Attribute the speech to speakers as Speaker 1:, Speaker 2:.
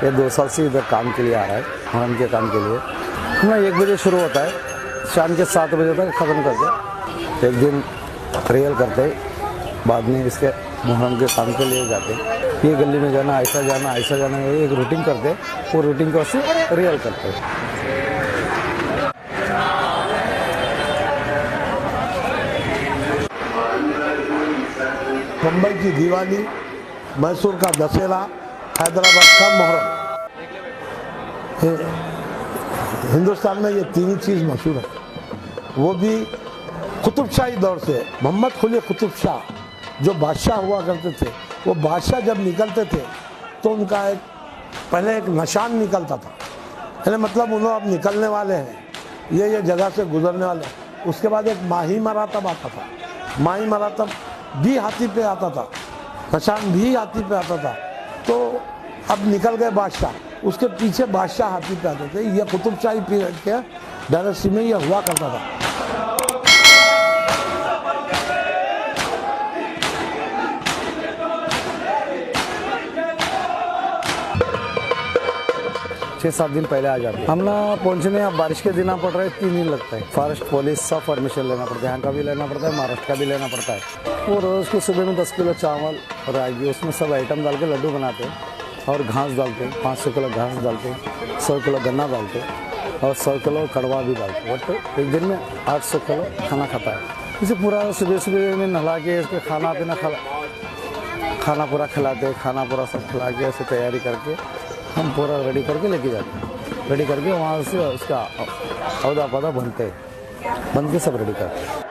Speaker 1: ये 2 साल से इधर काम के लिए आ रहा है, मुहर्रम के काम के लिए। ना 1 बजे शुरू होता है, शाम के 7 बजे तक ख़त्म करते। एक दिन रियल करते, बाद में इसके मुहर्रम के काम के लिए जाते। ये गली में जाना, ऐसा जाना, ये एक रूटीन करते, वो रूटीन को से रियल करते।
Speaker 2: मुंबई की दिवाली, मैसूर का दशहरा, हैदराबाद का मुहर्रम, हिंदुस्तान में ये 3 ही चीज़ मशहूर है। वो भी कुतुबशाही दौर से। मोहम्मद कुली कुतुब शाह जो बादशाह हुआ करते थे, वो बादशाह जब निकलते थे तो उनका पहले एक निशान निकलता था, यानी मतलब उन्होंने अब निकलने वाले हैं, ये जगह से गुजरने वाले हैं। उसके बाद एक माही मरातब आता था, माही मरातब भी हाथी पे आता था, निशान भी हाथी पे आता था। तो अब निकल गए बादशाह, उसके पीछे बादशाह हाथी पे आते थे। यह कुतुबशाही पीरियड के डायरेक्सी में यह हुआ करता था।
Speaker 1: 6-7 दिन पहले आ जाते हैं। हम ना पहुँचने, अब बारिश के दिन पड़ रहे 3 दिन लगता है। फॉरेस्ट पुलिस सब परमिशन लेना पड़ता है, यहाँ का भी लेना पड़ता है, महाराष्ट्र का भी लेना पड़ता है। वो रोज़ को सुबह में 10 किलो चावल रागी, उसमें सब आइटम डाल के लड्डू बनाते हैं और घास डालते हैं। 500 किलो घास डालते हैं, 100 किलो गन्ना डालते हैं और 100 किलो कड़वा भी डालते हैं। बट एक दिन में 800 किलो खाना खाता है। इसे पूरा सुबह में नहला के इसके खाना पीना खाना पूरा खिलाते हैं, खाना पूरा सब खिला के ऐसे तैयारी करके हम पूरा रेडी करके लेके जाते हैं। रेडी करके वहाँ से उसका औदा पौधा बनते हैं, बन के सब रेडी करते हैं।